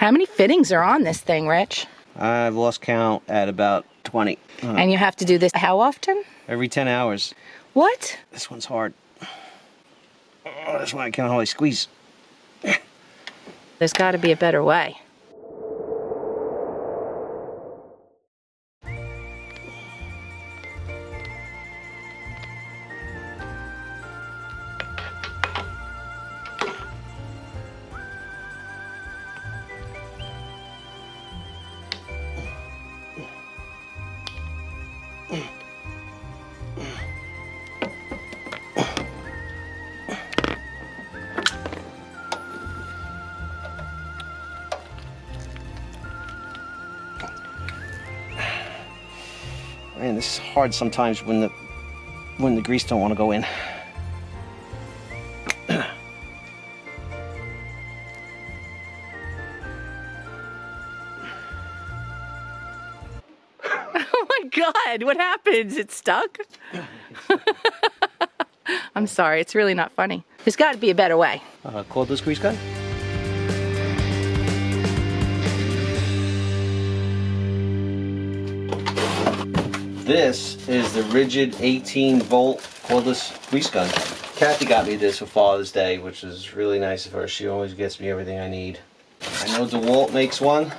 How many fittings are on this thing, Rich? I've lost count at about 20. And you have to do this how often? Every 10 hours. What? This one's hard. Oh, that's why I can't hardly squeeze. There's got to be a better way. Man, this is hard sometimes when the grease don't want to go in. Oh my God, what happened? It's stuck? I'm sorry, it's really not funny. There's got to be a better way. Cordless grease gun? This is the RIDGID 18-volt cordless grease gun. Kathie got me this for Father's Day, which is really nice of her. She always gets me everything I need. I know DeWalt makes one,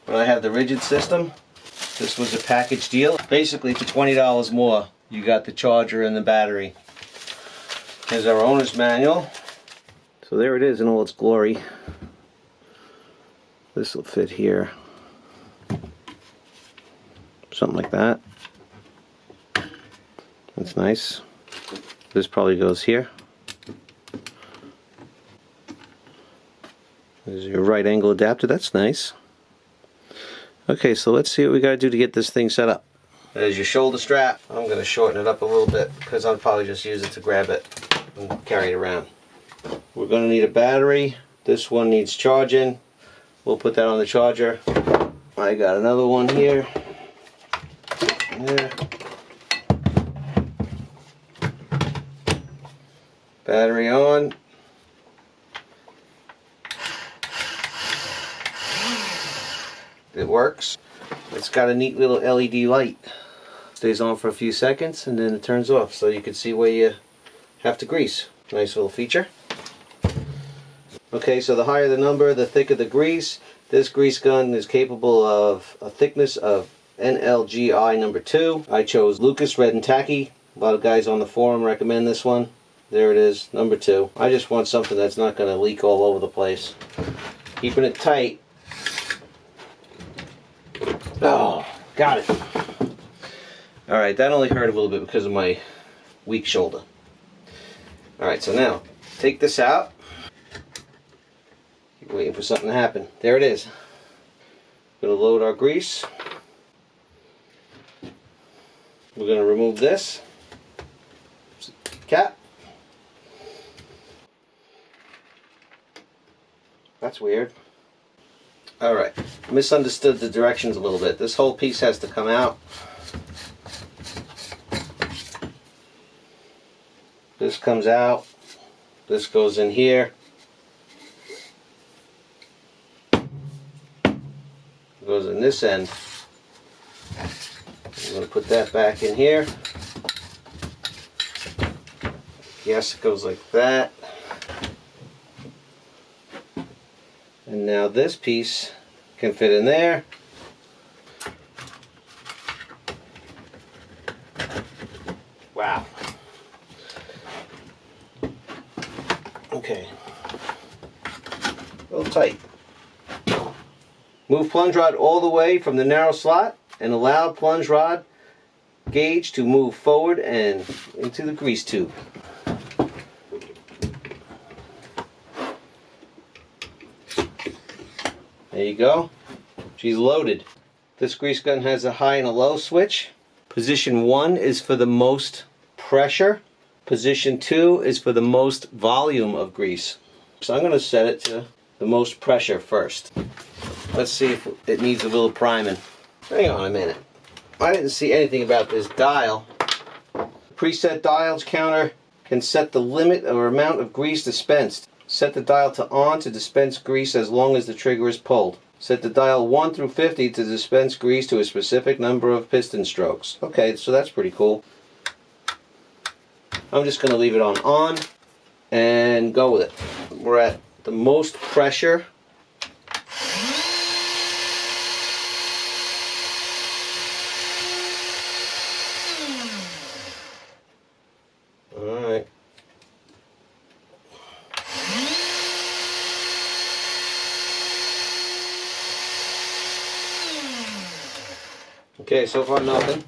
but I have the RIDGID system. This was a package deal. Basically, for $20 more, you got the charger and the battery. Here's our owner's manual. So there it is in all its glory. This will fit here. Something like that. That's nice. This probably goes here. There's your right angle adapter. That's nice. Okay, so let's see what we got to do to get this thing set up. There's your shoulder strap. I'm going to shorten it up a little bit because I'll probably just use it to grab it and carry it around. We're going to need a battery. This one needs charging. We'll put that on the charger. I got another one here. There. Battery on. It works. It's got a neat little LED light. Stays on for a few seconds and then it turns off so you can see where you have to grease. Nice little feature. Okay, so the higher the number, the thicker the grease. This grease gun is capable of a thickness of NLGI number 2. I chose Lucas Red and Tacky. A lot of guys on the forum recommend this one. There it is, number 2. I just want something that's not going to leak all over the place. Keeping it tight. Oh, got it. Alright, that only hurt a little bit because of my weak shoulder. Alright, so now, take this out. Keep waiting for something to happen. There it is. Going to load our grease. We're going to remove this cap. That's weird. Alright, misunderstood the directions a little bit. This whole piece has to come out. This comes out. This goes in here. Goes in this end. I'm going to put that back in here. Yes, it goes like that. And now this piece can fit in there. Wow. Okay. A little tight. Move plunge rod all the way from the narrow slot and allow plunge rod gauge to move forward and into the grease tube. There you go. She's loaded. This grease gun has a high and a low switch. Position 1 is for the most pressure. Position 2 is for the most volume of grease. So I'm going to set it to the most pressure first. Let's see if it needs a little priming. Hang on a minute. I didn't see anything about this dial. Preset dials counter can set the limit or amount of grease dispensed. Set the dial to on to dispense grease as long as the trigger is pulled. Set the dial 1 through 50 to dispense grease to a specific number of piston strokes. Okay, so that's pretty cool. I'm just going to leave it on and go with it. We're at the most pressure. Alright. Okay, so far nothing.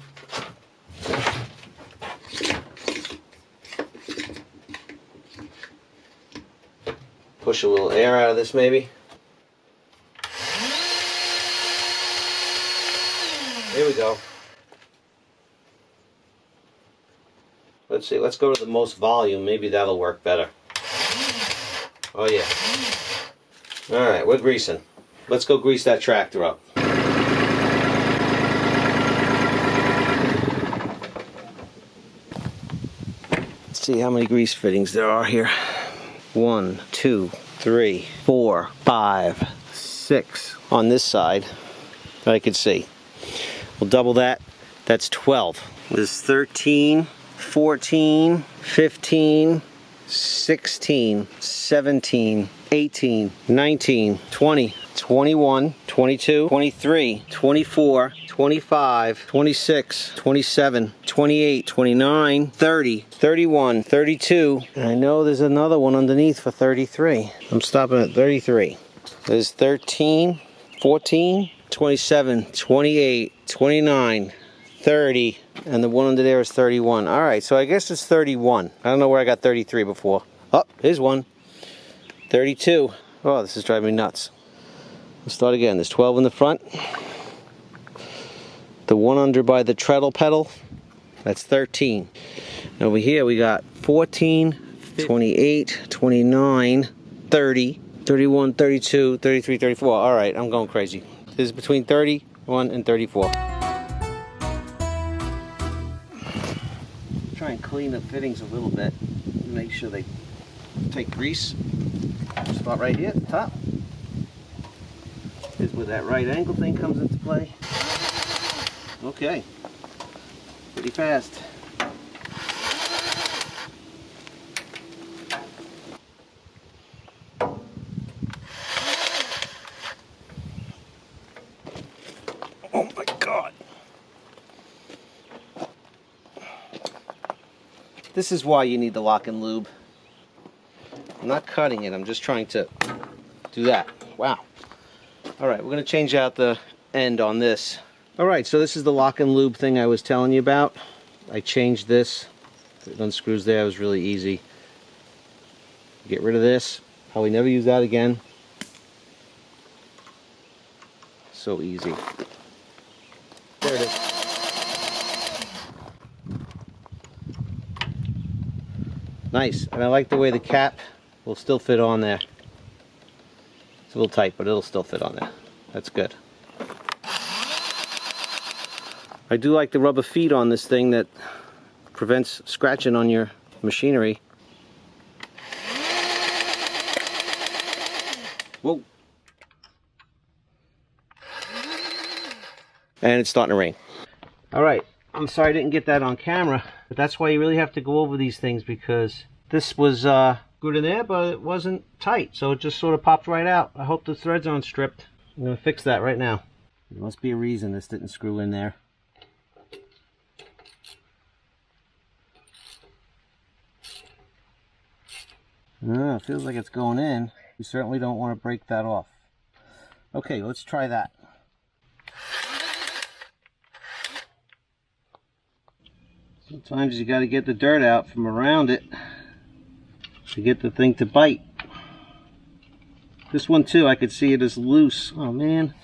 Push a little air out of this maybe. There we go. Let's see, let's go to the most volume. Maybe that'll work better. Oh yeah. Alright, we're greasing. Let's go grease that tractor up. Let's see how many grease fittings there are here. 1, 2, 3, 4, 5, 6 on this side that I could see. We'll double that. That's 12. This is 13, 14, 15, 16, 17, 18, 19, 20, 21, 22, 23, 24, 25, 26, 27, 28, 29, 30, 31, 32, and I know there's another one underneath for 33. I'm stopping at 33. There's 13, 14, 27, 28, 29, 30, and the one under there is 31. Alright, so I guess it's 31. I don't know where I got 33 before. Oh, here's one. 32. Oh, this is driving me nuts. Let's start again. There's 12 in the front. The one under by the treadle pedal, that's 13. And over here we got 14, 28, 29, 30, 31, 32, 33, 34. Alright, I'm going crazy. This is between 31 and 34. Try and clean the fittings a little bit. Make sure they take grease. Start right here at the top. Here's where that right angle thing comes into play. Okay, pretty fast. Oh my God. This is why you need the LockNLube. I'm not cutting it, I'm just trying to do that. Wow. Alright, we're going to change out the end on this. Alright, so this is the LockNLube thing I was telling you about. I changed this. It unscrews there, it was really easy. Get rid of this. Probably never use that again. So easy. There it is. Nice, and I like the way the cap will still fit on there. It's a little tight, but it'll still fit on there. That's good. I do like the rubber feet on this thing that prevents scratching on your machinery. Whoa. And it's starting to rain. Alright, I'm sorry I didn't get that on camera, but that's why you really have to go over these things, because this was good in there, but it wasn't tight, so it just sort of popped right out. I hope the threads aren't stripped. I'm going to fix that right now. There must be a reason this didn't screw in there. It feels like it's going in. You certainly don't want to break that off. Okay, let's try that. Sometimes you got to get the dirt out from around it to get the thing to bite. This one too, I could see it is loose. Oh man.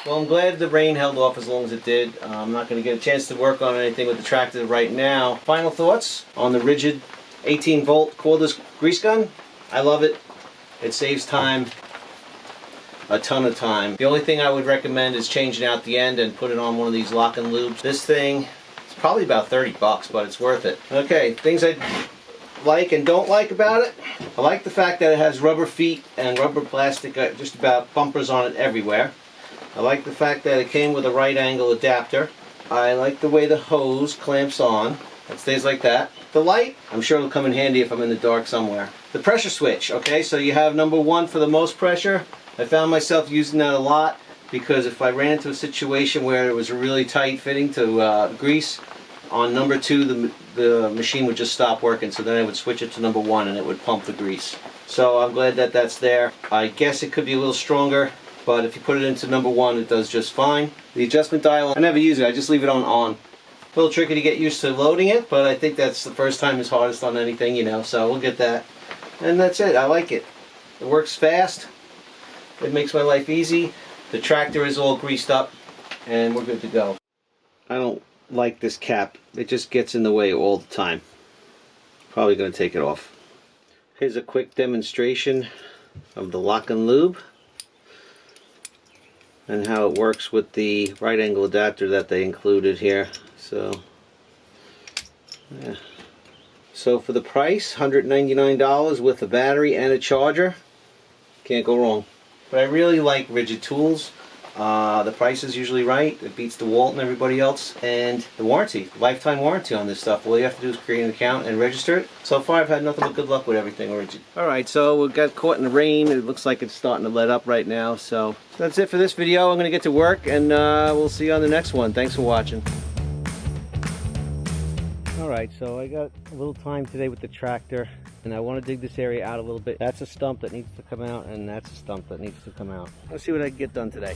Well, I'm glad the rain held off as long as it did. I'm not going to get a chance to work on anything with the tractor right now. Final thoughts on the RIDGID 18 volt cordless grease gun. I love it. It saves time. a ton of time. The only thing I would recommend is changing out the end and put it on one of these LockNLubes. This thing, it's probably about 30 bucks, but it's worth it. Okay, things I like and don't like about it. I like the fact that it has rubber feet and rubber plastic, just about bumpers on it everywhere. I like the fact that it came with a right angle adapter. I like the way the hose clamps on. It stays like that. The light, I'm sure it'll come in handy if I'm in the dark somewhere. The pressure switch, okay, so you have number 1 for the most pressure. I found myself using that a lot because if I ran into a situation where it was really tight fitting to grease, on number 2 the machine would just stop working, so then I would switch it to number 1 and it would pump the grease. So I'm glad that that's there. I guess it could be a little stronger, but if you put it into number 1 it does just fine. The adjustment dial, I never use it, I just leave it on. A little tricky to get used to loading it, but I think that's the first time is hardest on anything, you know, so we'll get that. And that's it, I like it. It works fast, it makes my life easy. The tractor is all greased up and we're good to go. I don't like this cap, it just gets in the way all the time. Probably going to take it off. Here's a quick demonstration of the LockNLube and how it works with the right angle adapter that they included here. So yeah. So for the price, $199 with a battery and a charger, can't go wrong. But I really like RIDGID tools. The price is usually right. It beats DeWalt and everybody else. And the warranty, lifetime warranty on this stuff. All you have to do is create an account and register it. So far I've had nothing but good luck with everything RIDGID. Alright, so we got caught in the rain. It looks like it's starting to let up right now. So that's it for this video. I'm going to get to work and we'll see you on the next one. Thanks for watching. Alright, so I got a little time today with the tractor and I want to dig this area out a little bit. That's a stump that needs to come out and that's a stump that needs to come out. Let's see what I can get done today.